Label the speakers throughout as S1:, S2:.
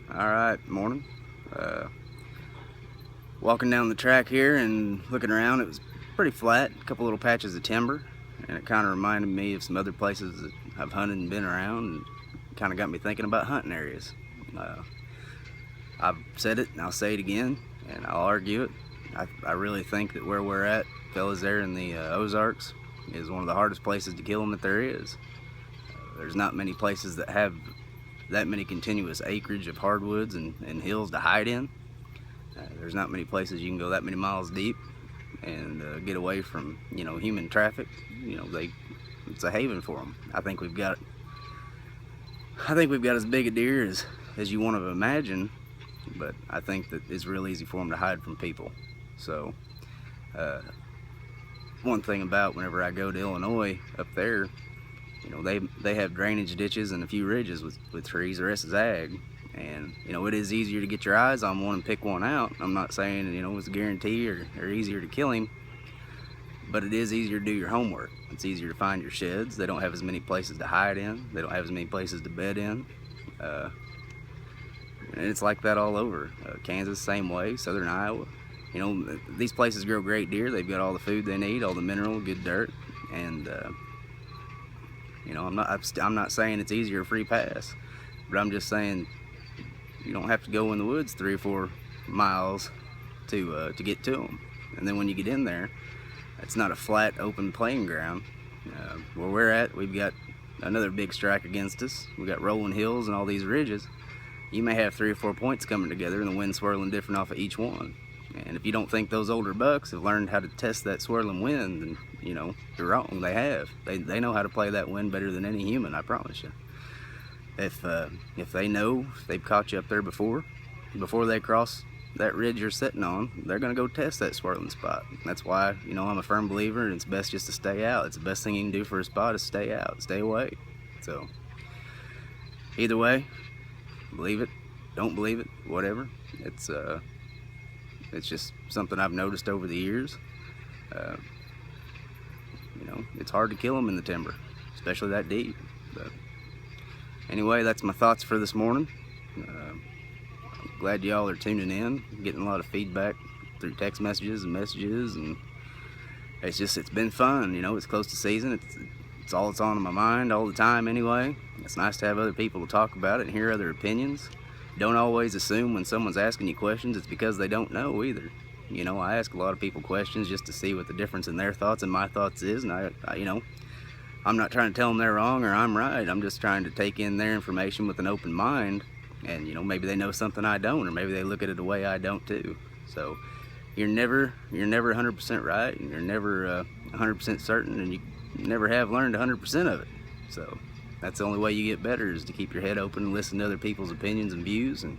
S1: Alright, morning. Walking down the track here and looking around, it was pretty flat, a couple little patches of timber, and it kind of reminded me of some other places that I've hunted and been around, and kind of got me thinking about hunting areas. I've said it and I'll say it again, and I'll argue it. I really think that where we're at, fellas, there in the Ozarks, is one of the hardest places to kill them that there is. There's not many places that have that many continuous acreage of hardwoods and hills to hide in. There's not many places you can go that many miles deep and get away from, human traffic. It's a haven for them. I think we've got as big a deer as you want to imagine, but I think that it's real easy for them to hide from people. So one thing about whenever I go to Illinois up there, they have drainage ditches and a few ridges with trees. The rest is ag, and it is easier to get your eyes on one and pick one out. I'm not saying it's a guarantee or easier to kill him, but it is easier to do your homework. It's easier to find your sheds. They don't have as many places to hide in. They don't have as many places to bed in. And it's like that all over. Kansas, same way. Southern Iowa. These places grow great deer. They've got all the food they need, all the mineral, good dirt, and I'm not saying it's easier or free pass, but I'm just saying you don't have to go in the woods 3 or 4 miles to get to them. And then when you get in there, it's not a flat, open playing ground. Where we're at, we've got another big strike against us. We've got rolling hills and all these ridges. You may have 3 or 4 points coming together and the wind swirling different off of each one. And if you don't think those older bucks have learned how to test that swirling wind, then you're wrong. They have. They know how to play that wind better than any human, I promise you. If they know, if they've caught you up there before they cross that ridge you're sitting on, they're gonna go test that swirling spot. That's why I'm a firm believer, and it's best just to stay out. It's the best thing you can do for a spot is stay out, stay away. So either way, believe it, don't believe it, whatever. It's just something I've noticed over the years. It's hard to kill them in the timber, especially that deep. But anyway, that's my thoughts for this morning. I'm glad y'all are tuning in, getting a lot of feedback through text messages, and it's been fun. It's close to season. It's all that's on my mind all the time anyway. It's nice to have other people to talk about it and hear other opinions. Don't always assume when someone's asking you questions it's because they don't know either. I ask a lot of people questions just to see what the difference in their thoughts and my thoughts is, and I'm not trying to tell them they're wrong or I'm right. I'm just trying to take in their information with an open mind, and maybe they know something I don't, or maybe they look at it the way I don't too. So you're never 100% right, and you're never 100% certain, and you never have learned 100% of it. So that's the only way you get better, is to keep your head open and listen to other people's opinions and views and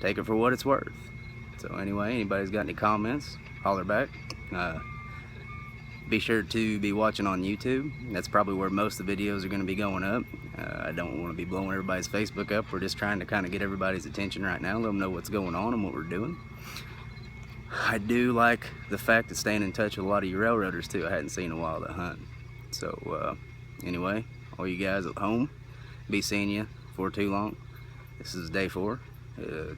S1: take it for what it's worth. So anyway, anybody's got any comments, holler back. Be sure to be watching on YouTube. That's probably where most of the videos are going to be going up. I don't want to be blowing everybody's Facebook up. We're just trying to kind of get everybody's attention right now, let them know what's going on and what we're doing. I do like the fact of staying in touch with a lot of you railroaders too. I hadn't seen in a while that hunt. So anyway, all you guys at home, be seeing you for too long. This is day 4.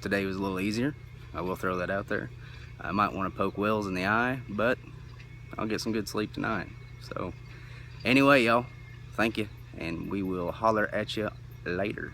S1: Today was a little easier. I will throw that out there. I might want to poke Wells in the eye, but I'll get some good sleep tonight. So anyway, y'all, thank you, and we will holler at you later.